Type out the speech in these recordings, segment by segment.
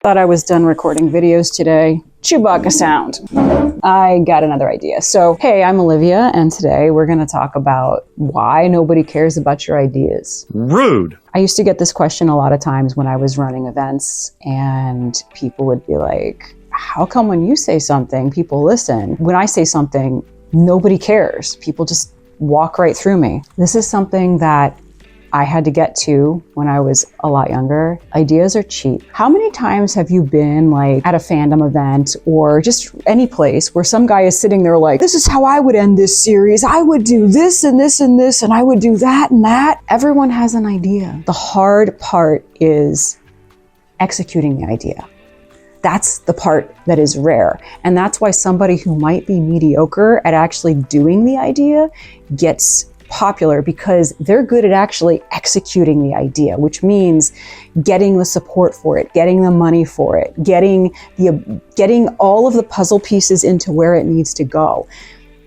Thought I was done recording videos today. Chewbacca sound. I got another idea. So, hey, I'm Olivia, and today we're going to talk about why nobody cares about your ideas. Rude. I used to get this question a lot of times when I was running events, and people would be like, how come when you say something, people listen? When I say something, nobody cares. People just walk right through me. This is something that I had to get to when I was a lot younger. Ideas are cheap. How many times have you been like at a fandom event or just any place where some guy is sitting there like, this is how I would end this series. I would do this and this and this, and I would do that and that. Everyone has an idea. The hard part is executing the idea. That's the part that is rare. And that's why somebody who might be mediocre at actually doing the idea gets popular, because they're good at actually executing the idea, which means getting the support for it, getting the money for it, getting all of the puzzle pieces into where it needs to go.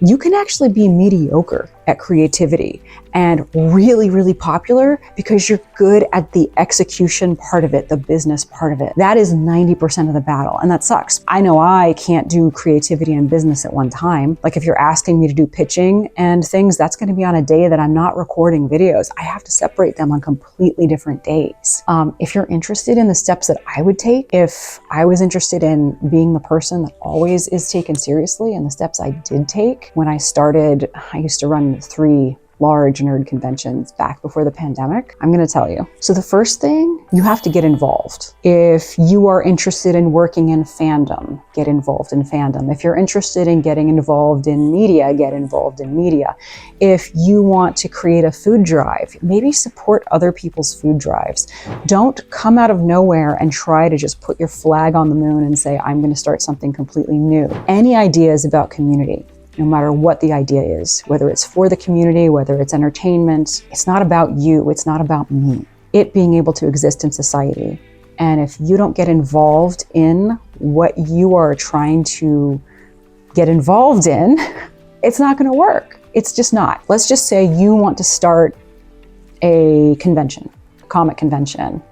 You can actually be mediocre at creativity and really, really popular because you're good at the execution part of it, the business part of it. That is 90% of the battle, and that sucks. I know I can't do creativity and business at one time. Like if you're asking me to do pitching and things, that's gonna be on a day that I'm not recording videos. I have to separate them on completely different days. If you're interested in the steps that I would take, if I was interested in being the person that always is taken seriously and the steps I did take when I started, I used to run 3 large nerd conventions back before the pandemic, I'm going to tell you. So the first thing, you have to get involved. If you are interested in working in fandom, get involved in fandom. If you're interested in getting involved in media, get involved in media. If you want to create a food drive, maybe support other people's food drives. Don't come out of nowhere and try to just put your flag on the moon and say, I'm going to start something completely new. Any ideas about community, no matter what the idea is, whether it's for the community, whether it's entertainment, it's not about you, it's not about me. It being able to exist in society. And if you don't get involved in what you are trying to get involved in, it's not gonna work. It's just not. Let's just say you want to start a convention, a comic convention,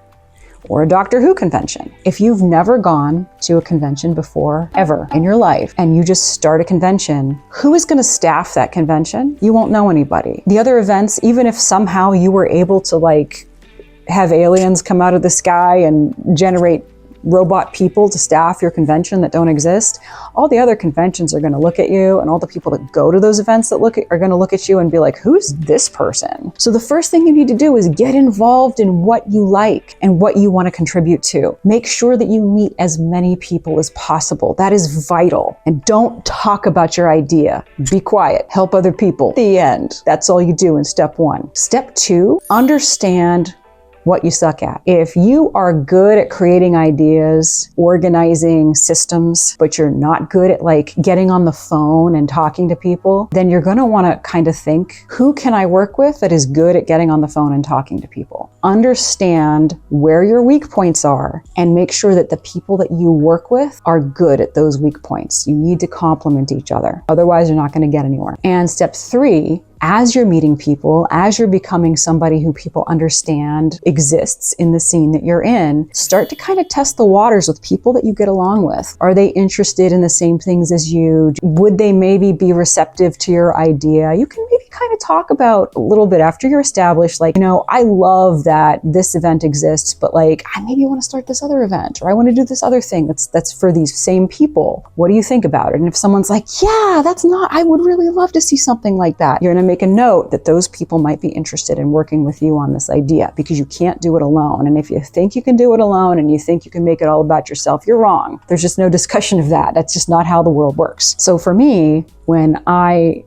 or a Doctor Who convention. If you've never gone to a convention before, ever in your life, and you just start a convention, who is gonna staff that convention? You won't know anybody. The other events, even if somehow you were able to like have aliens come out of the sky and generate robot people to staff your convention that don't exist, all the other conventions are going to look at you, and all the people that go to those events are going to look at you and be like, who's this person? So the first thing you need to do is get involved in what you like and what you want to contribute to. Make sure that you meet as many people as possible. That is vital. And don't talk about your idea. Be quiet. Help other people. The end. That's all you do in step 1. Step 2, understand what you suck at. If you are good at creating ideas, organizing systems, but you're not good at like getting on the phone and talking to people, then you're gonna wanna kind of think, who can I work with that is good at getting on the phone and talking to people? Understand where your weak points are and make sure that the people that you work with are good at those weak points. You need to complement each other. Otherwise, you're not gonna get anywhere. And step 3, as you're meeting people, as you're becoming somebody who people understand exists in the scene that you're in, start to kind of test the waters with people that you get along with. Are they interested in the same things as you? Would they maybe be receptive to your idea? You can maybe kind of talk about a little bit after you're established, like, you know, I love that this event exists, but like, I maybe want to start this other event, or I want to do this other thing that's for these same people. What do you think about it? And if someone's like, yeah, I would really love to see something like that, you're going to make a note that those people might be interested in working with you on this idea, because you can't do it alone. And if you think you can do it alone and you think you can make it all about yourself, you're wrong. There's just no discussion of that. That's just not how the world works. So for me, when I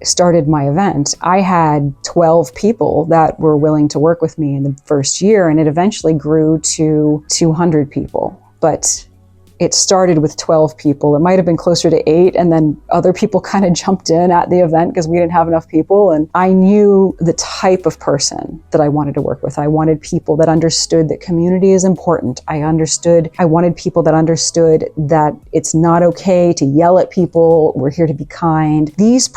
started my event, I had 12 people that were willing to work with me in the first year, and it eventually grew to 200 people. But it started with 12 people. It might have been closer to 8, and then other people kind of jumped in at the event because we didn't have enough people. And I knew the type of person that I wanted to work with. I wanted people that understood that community is important. I wanted people that understood that it's not okay to yell at people. We're here to be kind. These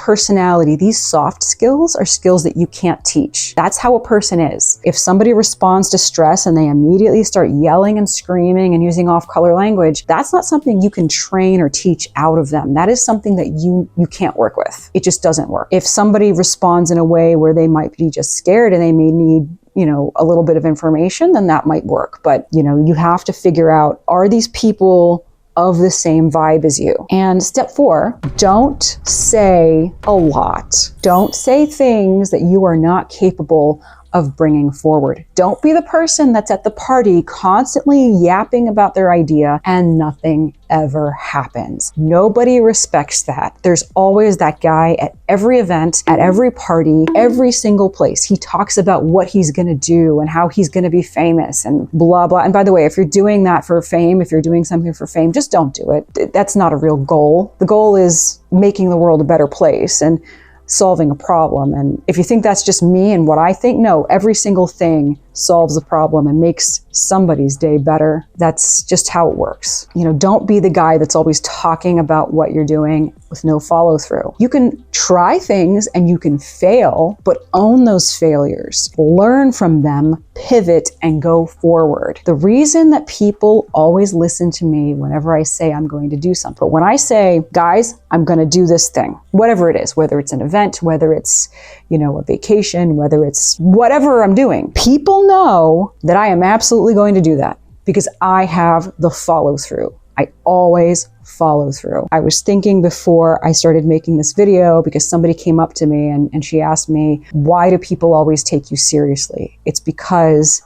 soft skills are skills that you can't teach. That's how a person is. If somebody responds to stress and they immediately start yelling and screaming and using off-color language, that's not something you can train or teach out of them. That is something that you can't work with. It just doesn't work. If somebody responds in a way where they might be just scared and they may need a little bit of information, then that might work. But, you have to figure out, are these people of the same vibe as you? And step 4, don't say a lot. Don't say things that you are not capable of bringing forward. Don't be the person that's at the party constantly yapping about their idea and nothing ever happens. Nobody respects that. There's always that guy at every event, at every party, every single place. He talks about what he's gonna do and how he's gonna be famous and blah, blah. And by the way, if you're doing that for fame, if you're doing something for fame, just don't do it. That's not a real goal. The goal is making the world a better place and solving a problem. And if you think that's just me and what I think, no, every single thing solves a problem and makes somebody's day better. That's just how it works. Don't be the guy that's always talking about what you're doing with no follow through. You can try things and you can fail, but own those failures, learn from them, pivot, and go forward. The reason that people always listen to me whenever I say I'm going to do something, but when I say, guys, I'm going to do this thing, whatever it is, whether it's an event, whether it's, a vacation, whether it's whatever I'm doing, people know that I am absolutely going to do that because I have the follow through. I always follow through. I was thinking before I started making this video, because somebody came up to me and she asked me, why do people always take you seriously? It's because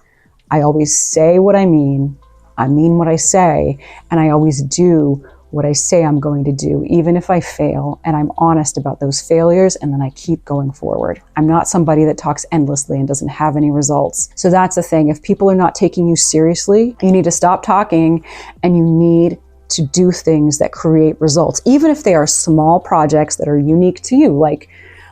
I always say what I mean what I say, and I always do what I say I'm going to do, even if I fail, and I'm honest about those failures, and then I keep going forward. I'm not somebody that talks endlessly and doesn't have any results. So that's the thing. If people are not taking you seriously, you need to stop talking and you need to do things that create results, even if they are small projects that are unique to you. Like,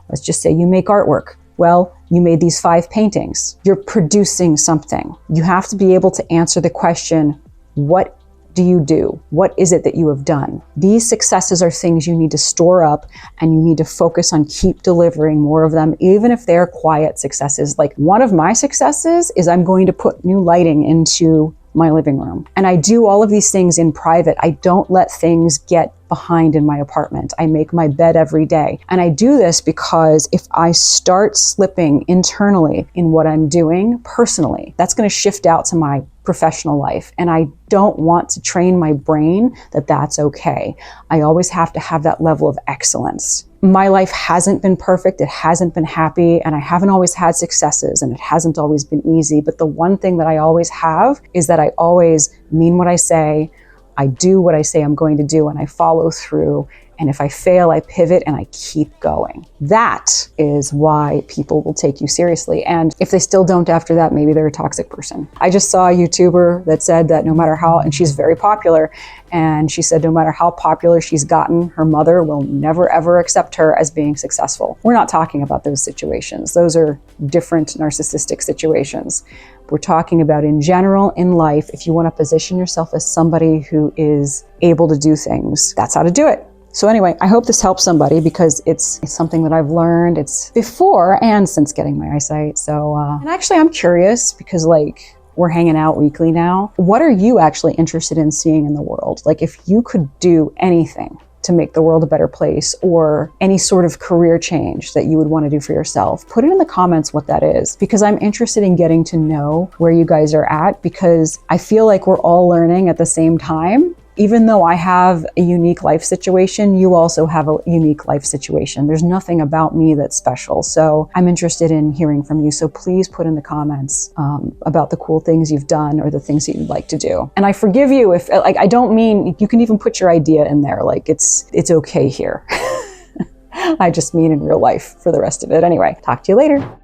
let's just say you make artwork. Well, you made these 5 paintings. You're producing something. You have to be able to answer the question, what do you do? What is it that you have done? These successes are things you need to store up, and you need to focus on keep delivering more of them, even if they're quiet successes. Like, one of my successes is I'm going to put new lighting into my living room. And I do all of these things in private. I don't let things get behind in my apartment. I make my bed every day. And I do this because if I start slipping internally in what I'm doing personally, that's going to shift out to my professional life. And I don't want to train my brain that that's okay. I always have to have that level of excellence. My life hasn't been perfect. It hasn't been happy. And I haven't always had successes, and it hasn't always been easy. But the one thing that I always have is that I always mean what I say. I do what I say I'm going to do, and I follow through. And if I fail, I pivot and I keep going. That is why people will take you seriously. And if they still don't after that, maybe they're a toxic person. I just saw a YouTuber that said that no matter how, and she's very popular, and she said no matter how popular she's gotten, her mother will never ever accept her as being successful. We're not talking about those situations. Those are different narcissistic situations. We're talking about in general in life, if you want to position yourself as somebody who is able to do things, that's how to do it. So anyway, I hope this helps somebody, because it's something that I've learned. It's before and since getting my eyesight. So, and actually I'm curious, because we're hanging out weekly now. What are you actually interested in seeing in the world? Like, if you could do anything to make the world a better place, or any sort of career change that you would want to do for yourself, put it in the comments what that is, because I'm interested in getting to know where you guys are at, because I feel like we're all learning at the same time. Even though I have a unique life situation, you also have a unique life situation. There's nothing about me that's special. So I'm interested in hearing from you. So please put in the comments about the cool things you've done or the things that you'd like to do. And I forgive you if, I don't mean, you can even put your idea in there. It's okay here. I just mean in real life for the rest of it. Anyway, talk to you later.